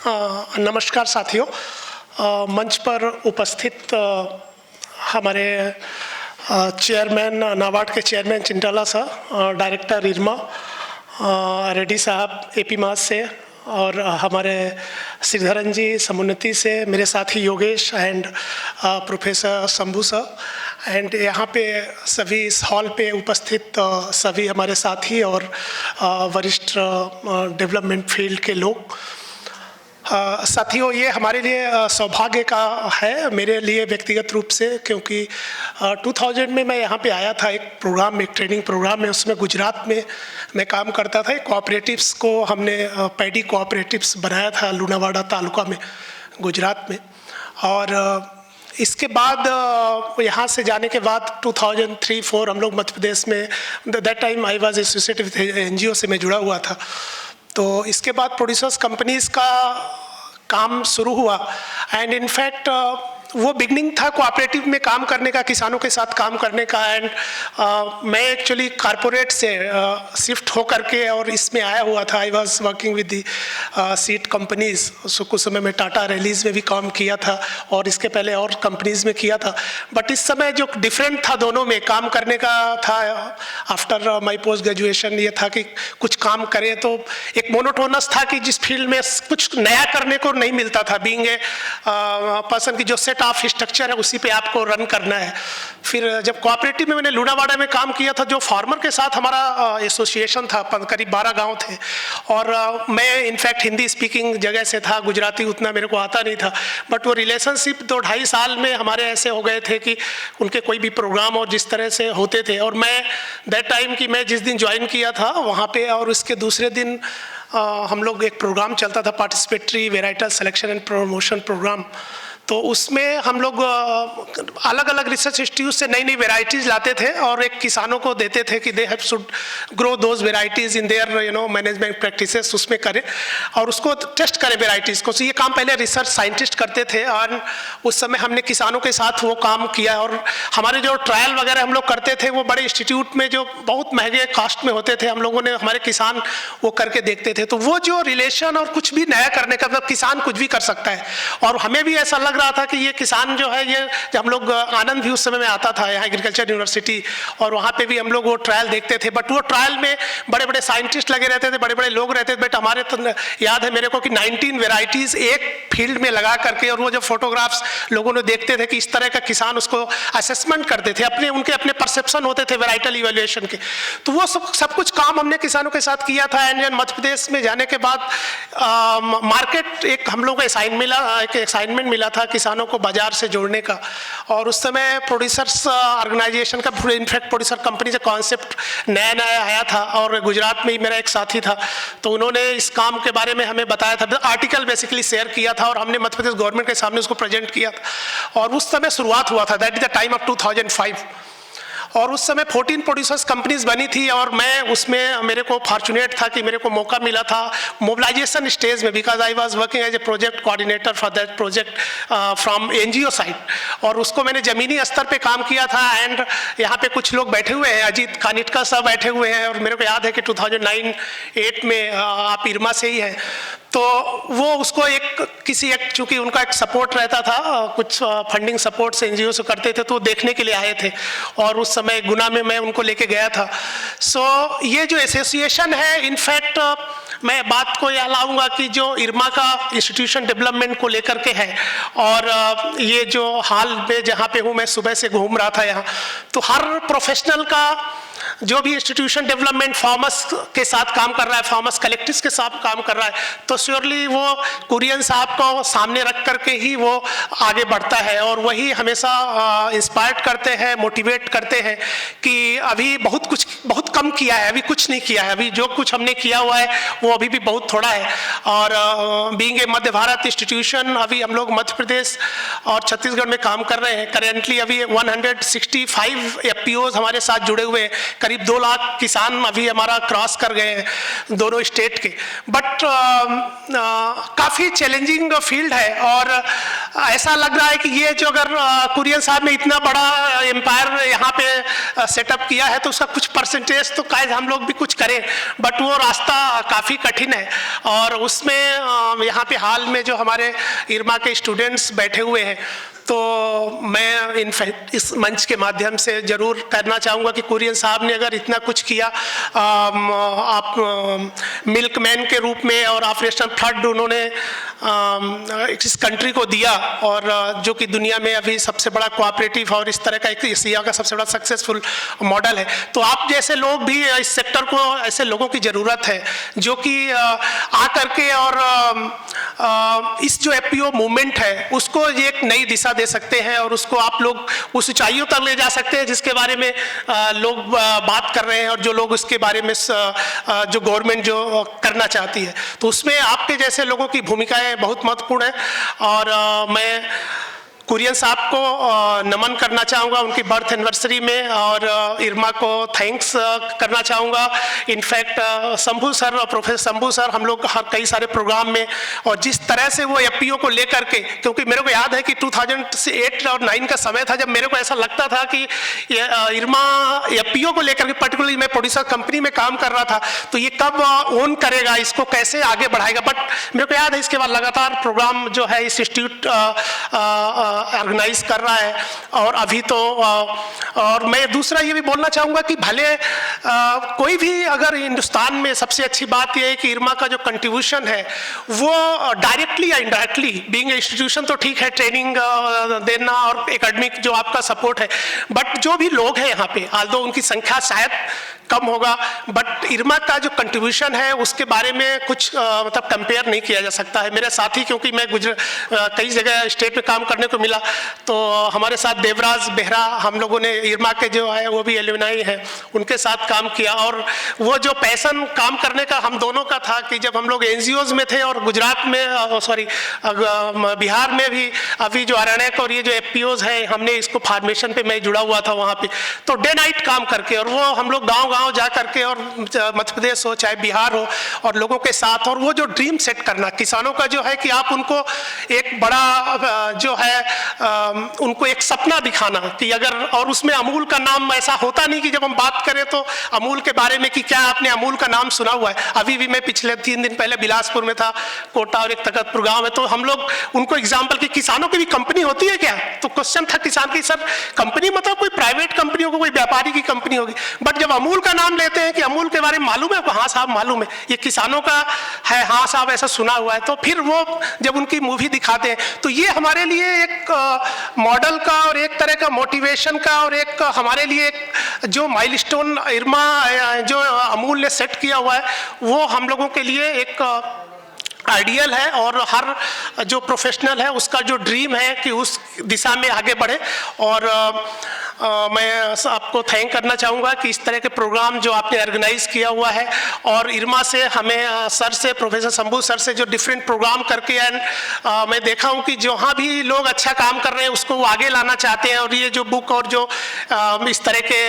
नमस्कार साथियों। मंच पर उपस्थित हमारे चेयरमैन, नाबार्ड के चेयरमैन चिंटाला साहब, डायरेक्टर इरमा रेड्डी साहब एपी मास से, और हमारे श्रीधरन जी समुन्नति से, मेरे साथी Yogesh and professor Shambhu sir, and यहाँ पे सभी इस हॉल पे उपस्थित सभी हमारे साथी और वरिष्ठ डेवलपमेंट फील्ड के लोग। साथियों, ये हमारे लिए सौभाग्य का है, मेरे लिए व्यक्तिगत रूप से, क्योंकि 2000 में मैं यहाँ पे आया था एक प्रोग्राम में, एक ट्रेनिंग प्रोग्राम में। उसमें गुजरात में मैं काम करता था। कोऑपरेटिव्स को हमने पैडी कोऑपरेटिव्स बनाया था लुणावाड़ा तालुका में, गुजरात में। और इसके बाद यहाँ से जाने के बाद 2003-04 हम लोग मध्य प्रदेश में, that time I was associated with NGO से मैं जुड़ा हुआ था। तो इसके बाद प्रोड्यूसर्स कंपनीज का काम शुरू हुआ, एंड इनफैक्ट वो बिगनिंग था कोऑपरेटिव में काम करने का, किसानों के साथ काम करने का। एंड मैं एक्चुअली कारपोरेट से शिफ्ट होकर के और इसमें आया हुआ था। आई was working with the seed companies. कुछ समय में टाटा रैलीज में भी काम किया था और इसके पहले और कंपनीज में किया था। बट इस समय जो डिफरेंट था दोनों में काम करने का था, आफ्टर माई पोस्ट ग्रेजुएशन, ये था कि कुछ काम करें तो एक मोनोटोनस था कि जिस फील्ड में कुछ नया करने को नहीं मिलता था। बीइंग ए पर्सन की जो सेट ऑफ स्ट्रक्चर है उसी पे आपको रन करना है। फिर जब कोऑपरेटिव में मैंने लुणावाड़ा में काम किया था, जो फार्मर के साथ हमारा एसोसिएशन था, करीब 12 गांव थे, और मैं इनफैक्ट हिंदी स्पीकिंग जगह से था, गुजराती उतना मेरे को आता नहीं था। बट वो रिलेशनशिप 2-2.5 साल में हमारे ऐसे हो गए थे कि उनके कोई भी प्रोग्राम और जिस तरह से होते थे, और मैं दैट टाइम कि मैं जिस दिन ज्वाइन किया था वहाँ पे, और उसके दूसरे दिन हम लोग एक प्रोग्राम चलता था, participatory varietal selection and promotion program. तो उसमें हम लोग अलग अलग रिसर्च इंस्टीट्यूट से नई नई वेराइटीज़ लाते थे और एक किसानों को देते थे कि they have should grow those varieties in their management practices, उसमें करें और उसको टेस्ट करें वेराइटीज़ को। ये काम पहले रिसर्च साइंटिस्ट करते थे, और उस समय हमने किसानों के साथ वो काम किया। और हमारे जो ट्रायल वगैरह हम लोग करते थे वो बड़े इंस्टीट्यूट में जो बहुत महंगे कास्ट में होते थे, हम लोगों ने, हमारे किसान वो करके देखते थे। तो वो जो रिलेशन और कुछ भी नया करने का, मतलब किसान कुछ भी कर सकता है। और हमें भी ऐसा लग रहा था कि ये किसान जो है, ये जब हम लोग आनंद भी उस समय में आता था यहाँ एग्रीकल्चर यूनिवर्सिटी, और वहाँ पे भी हम लोग वो ट्रायल देखते थे। बट वो ट्रायल में बड़े बड़े साइंटिस्ट लगे रहते थे, बड़े बड़े लोग रहते थे। बट हमारे तो याद है मेरे को कि 19 वेराइटीज एक फील्ड में लगा करके, और वो जब फोटोग्राफ्स लोगों ने देखते थे कि इस तरह का किसान, उसको असेसमेंट करते थे, उनके अपने परसेप्शन होते थे वेराइटल इवेल्युएशन के। तो वो सब कुछ काम हमने किसानों के साथ किया था। एंड मध्य प्रदेश में जाने के बाद मार्केट एक हम लोग को असाइनमेंट मिला था किसानों को बाजार से जोड़ने का। और उस समय प्रोड्यूसर्स ऑर्गेनाइजेशन का, इनफैक्ट प्रोड्यूसर कंपनी से कॉन्सेप्ट नया नया आया था, और गुजरात में ही मेरा एक साथी था, तो उन्होंने इस काम के बारे में हमें बताया था, आर्टिकल बेसिकली शेयर किया था, और हमने मध्य प्रदेश गवर्नमेंट के सामने उसको प्रेजेंट किया था। और उस समय शुरुआत हुआ था, that is the time of 2005। और उस समय 14 प्रोड्यूसर्स कंपनीज बनी थी, और मैं उसमें, मेरे को फॉर्चुनेट था कि मेरे को मौका मिला था मोबिलाइजेशन स्टेज में, because I was working as a project coordinator for that project from NGO side. और उसको मैंने जमीनी स्तर पे काम किया था। एंड यहाँ पे कुछ लोग बैठे हुए हैं, अजीत कानिटका साहब बैठे हुए हैं, और मेरे को याद है कि 2009-08 में आप इरमा से ही हैं, तो वो उसको चूँकि उनका एक सपोर्ट रहता था, कुछ फंडिंग सपोर्ट से NGO से करते थे, तो देखने के लिए आए थे, और उस समय गुना में मैं उनको लेके गया था। सो ये जो एसोसिएशन है, इनफैक्ट मैं बात को यह लाऊंगा कि जो इरमा का इंस्टीट्यूशन डेवलपमेंट को लेकर के है, और ये जो हाल में जहाँ पे हूँ, मैं सुबह से घूम रहा था यहाँ, तो हर प्रोफेशनल का जो भी इंस्टीट्यूशन डेवलपमेंट फार्मर्स के साथ काम कर रहा है, फार्मर्स कलेक्टिव्स के साथ काम कर रहा है, तो श्योरली वो कुरियन साहब को सामने रख करके ही वो आगे बढ़ता है। और वही हमेशा इंस्पायर्ड करते हैं, मोटिवेट करते हैं कि अभी बहुत कम किया है, अभी कुछ नहीं किया है, अभी जो कुछ हमने किया हुआ है वो अभी भी बहुत थोड़ा है। और being a Madhya Bharat institution, अभी हम लोग मध्य प्रदेश और छत्तीसगढ़ में काम कर रहे हैं। करेंटली अभी 165 FPOs हमारे साथ जुड़े हुए हैं, करीब 2 लाख किसान अभी हमारा क्रॉस कर गए हैं दोनों स्टेट के। बट काफ़ी चैलेंजिंग फील्ड है और ऐसा लग रहा है कि ये जो अगर कुरियन साहब ने इतना बड़ा एम्पायर यहाँ पे सेटअप किया है तो उसका कुछ परसेंटेज तो शायद हम लोग भी कुछ करें, बट वो रास्ता काफ़ी कठिन है। और उसमें यहाँ पे हाल में जो हमारे इरमा के स्टूडेंट्स बैठे हुए हैं, तो मैं इनफैक्ट इस मंच के माध्यम से ज़रूर कहना चाहूँगा कि कुरियन साहब ने अगर इतना कुछ किया, आप मिल्कमैन के रूप में और ऑपरेशन फ्लड उन्होंने इस कंट्री को दिया, और जो कि दुनिया में अभी सबसे बड़ा कोऑपरेटिव और इस तरह का एक एशिया का सबसे बड़ा सक्सेसफुल मॉडल है। तो आप जैसे लोग भी इस सेक्टर को, ऐसे लोगों की ज़रूरत है जो कि आ करके और इस जो एफपीओ मूवमेंट है उसको एक नई दिशा दे सकते हैं और उसको आप लोग उस ऊंचाइयों तक ले जा सकते हैं जिसके बारे में लोग बात कर रहे हैं और जो लोग उसके बारे में जो गवर्नमेंट जो करना चाहती है, तो उसमें आपके जैसे लोगों की भूमिकाएं बहुत महत्वपूर्ण है। और मैं कुरियन साहब को नमन करना चाहूँगा उनकी बर्थ एनिवर्सरी में, और इरमा को थैंक्स करना चाहूँगा। इनफैक्ट शंभू सर और प्रोफेसर शंभू सर हम लोग हर कई सारे प्रोग्राम में, और जिस तरह से वो एफपीओ को लेकर के, क्योंकि मेरे को याद है कि 2008 और 9 का समय था जब मेरे को ऐसा लगता था कि इरमा एफपीओ को लेकर के, पर्टिकुलरली मैं प्रोड्यूसर कंपनी में काम कर रहा था, तो ये कब ओन करेगा, इसको कैसे आगे बढ़ाएगा। बट मेरे को याद है इसके बाद लगातार प्रोग्राम जो है इस इंस्टीट्यूट ऑर्गेनाइज कर रहा है। और अभी तो और मैं दूसरा ये भी बोलना चाहूँगा कि भले कोई भी अगर हिंदुस्तान में, सबसे अच्छी बात यह है कि इरमा का जो कंट्रीब्यूशन है वो डायरेक्टली या इनडायरेक्टली, बीइंग इंस्टीट्यूशन तो ठीक है, ट्रेनिंग देना और एकेडमिक जो आपका सपोर्ट है, बट जो भी लोग हैं यहाँ पे, आल्दो उनकी संख्या शायद कम होगा, बट इरमा का जो कंट्रीब्यूशन है उसके बारे में कुछ मतलब कंपेयर नहीं किया जा सकता है। मेरे साथी, क्योंकि मैं कई जगह स्टेट में काम करने को मिला, तो हमारे साथ देवराज बेहरा, हम लोगों ने इरमा के जो है वो भी एलुमनाई है, उनके साथ काम किया। और वो जो पैशन काम करने का हम दोनों का था कि जब हम लोग एनजीओज में थे और गुजरात में, सॉरी बिहार में भी अभी जो अरण्यक और ये जो एफपीओज है, हमने इसको फार्मेशन पे मैं जुड़ा हुआ था वहाँ पे, तो डे नाइट काम करके, और वो हम लोग गाँव जा करके, और मध्य प्रदेश हो चाहे बिहार हो, और लोगों के साथ, और वो जो ड्रीम सेट करना किसानों का जो है कि आप उनको एक बड़ा जो है उनको एक सपना दिखाना कि अगर, और उसमें अमूल का नाम ऐसा होता नहीं कि जब हम बात करें तो अमूल के बारे में कि क्या आपने अमूल का नाम सुना हुआ है। अभी भी मैं पिछले 3 दिन पहले बिलासपुर में था, कोटा और एक तखतपुर गाँव में, तो हम लोग उनको एग्जाम्पल की किसानों की भी कंपनी होती है क्या, तो क्वेश्चन था किसान की, सर कंपनी मतलब कोई प्राइवेट कंपनी होगी, कोई व्यापारी की कंपनी होगी, बट जब अमूल का नाम लेते हैं कि अमूल के बारे में मालूम है, हाँ साहब मालूम है, ये किसानों का है, हाँ साहब ऐसा सुना हुआ है। तो फिर वो जब उनकी मूवी दिखाते हैं तो ये हमारे लिए एक मॉडल का और एक तरह का मोटिवेशन का और एक हमारे लिए एक जो माइलस्टोन इरमा जो अमूल ने सेट किया हुआ है वो हम लोगों के लिए एक आइडियल है, और हर जो प्रोफेशनल है उसका जो ड्रीम है कि उस दिशा में आगे बढ़े। और मैं आपको थैंक करना चाहूँगा कि इस तरह के प्रोग्राम जो आपने ऑर्गेनाइज किया हुआ है, और इरमा से हमें सर से, प्रोफेसर शंभू सर से जो डिफरेंट प्रोग्राम करके, एंड मैं देखा हूँ कि जहाँ भी लोग अच्छा काम कर रहे हैं उसको वो आगे लाना चाहते हैं, और ये जो बुक और जो इस तरह के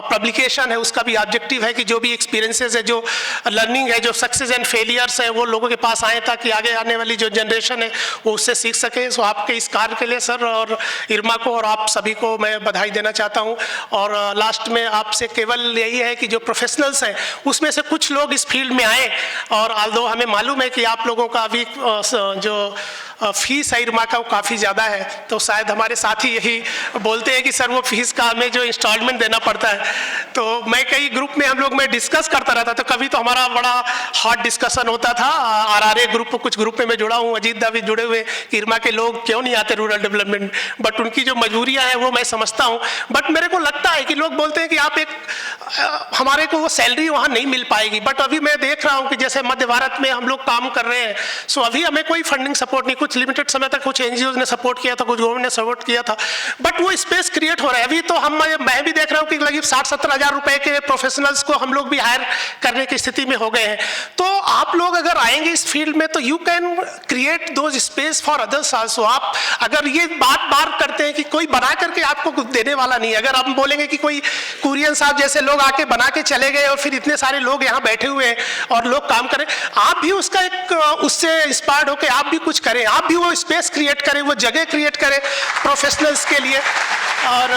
पब्लिकेशन है उसका भी ऑब्जेक्टिव है कि जो भी एक्सपीरियंसेस है, जो लर्निंग है, जो सक्सेस एंड फेलियर्स है, वो लोगों के पास आए ताकि आगे आने वाली जो जनरेशन है वो उससे सीख सके। सो आपके इस कार्य के लिए सर और इरमा को और आप सभी को मैं बधाई देना चाहता हूं। और लास्ट में आपसे केवल यही है कि जो प्रोफेशनल्स हैं उसमें से कुछ लोग इस फील्ड में आए, और आल्दो हमें मालूम है कि आप लोगों का अभी जो फीस है इरमा का वो काफ़ी ज़्यादा है, तो शायद हमारे साथी यही बोलते हैं कि सर वो फीस का हमें जो इंस्टॉलमेंट देना पड़ता है। तो मैं कई ग्रुप में हम लोग में डिस्कस करता रहता, तो कभी तो हमारा बड़ा हॉट डिस्कशन होता था। आरआरए ग्रुप, कुछ ग्रुप में मैं जुड़ा हूँ, अजीत दा भी जुड़े हुए कि इरमा के लोग क्यों नहीं आते रूरल डेवलपमेंट, बट उनकी जो मजबूरियाँ हैं वो मैं समझता हूँ। बट मेरे को लगता है कि लोग बोलते हैं कि आप एक हमारे को वो सैलरी वहाँ नहीं मिल पाएगी, बट अभी मैं देख रहा हूँ कि जैसे मध्य भारत में हम लोग काम कर रहे हैं, सो अभी हमें कोई फंडिंग सपोर्ट नहीं, कुछ लिमिटेड समय तक कुछ एनजीओ ने सपोर्ट किया था, कुछ गवर्नमेंट ने सपोर्ट किया था, बट वो स्पेस क्रिएट हो रहा है। अभी तो मैं भी देख रहा हूँ कि लगभग 60-70 हज़ार रुपए के प्रोफेशनल्स को हम लोग भी हायर करने की स्थिति में हो गए हैं। तो आप लोग अगर आएंगे इस फील्ड में तो you can create those space for others also. आप अगर ये बार करते हैं कि कोई बना करके आपको कुछ देने वाला नहीं है, अगर हम बोलेंगे कि कोई कुरियन साहब जैसे लोग आके बना के चले गए और फिर इतने सारे लोग यहाँ बैठे हुए हैं और लोग काम करें, आप भी उसका एक उससे इंस्पायर्ड होकर आप भी कुछ करें, आप भी वो स्पेस क्रिएट करें, वो जगह क्रिएट करें प्रोफेशनल्स के लिए। और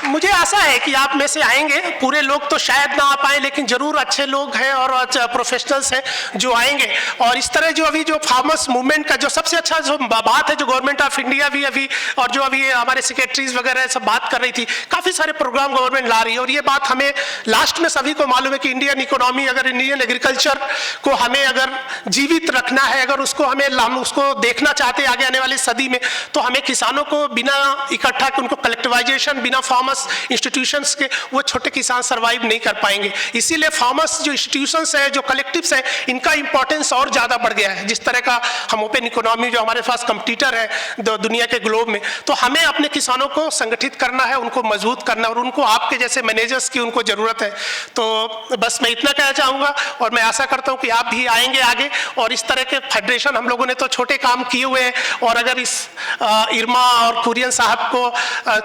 मुझे आशा है कि आप में से आएंगे, पूरे लोग तो शायद ना आ पाए, लेकिन जरूर अच्छे लोग हैं और प्रोफेशनल्स हैं जो आएंगे। और इस तरह जो अभी जो फार्मर्स मूवमेंट का जो सबसे अच्छा जो बात है, जो गवर्नमेंट ऑफ इंडिया भी अभी और जो अभी हमारे सेक्रेटरीज वगैरह सब बात कर रही थी, काफ़ी सारे प्रोग्राम गवर्नमेंट ला रही है। और ये बात हमें लास्ट में सभी को मालूम है कि इंडियन इकोनॉमी, अगर इंडियन एग्रीकल्चर को हमें अगर जीवित रखना है, अगर उसको हम उसको देखना चाहते हैं आगे आने वाली सदी में, तो हमें किसानों को बिना इकट्ठा उनको कलेक्टिवाइजेशन, बिना फार्मर्स इंस्टीट्यूशंस के वो छोटे किसान सर्वाइव नहीं कर पाएंगे। इसीलिए फार्मर्स जो इंस्टीट्यूशंस है, जो कलेक्टिव्स है, इनका इंपॉर्टेंस और ज़्यादा बढ़ गया है। जिस तरह का हम ओपन इकोनॉमी जो हमारे पास कंपटीटर है दुनिया के ग्लोब में, तो हमें अपने किसानों को संगठित करना है, उनको मजबूत करना है, और उनको आपके जैसे मैनेजर्स की उनको ज़रूरत है। तो बस मैं इतना कहना चाहूँगा और मैं आशा करता हूँ कि आप भी आएंगे आगे। और इस तरह के फेडरेशन हम लोगों ने तो छोटे काम किए हुए हैं, और अगर इस इरमा और कुरियन साहब को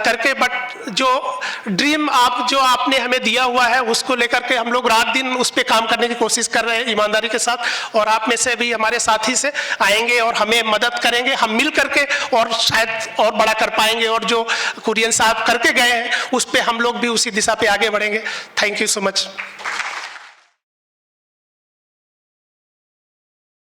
करके, बट जो ड्रीम जो आपने हमें दिया हुआ है उसको लेकर के हम लोग रात दिन उस पर काम करने की कोशिश कर रहे हैं ईमानदारी के साथ। और आप में से भी हमारे साथी से आएंगे और हमें मदद करेंगे, हम मिल करके और शायद और बड़ा कर पाएंगे। और जो कुरियन साहब करके गए हैं उस पर हम लोग भी उसी दिशा पे आगे बढ़ेंगे। Thank you so much.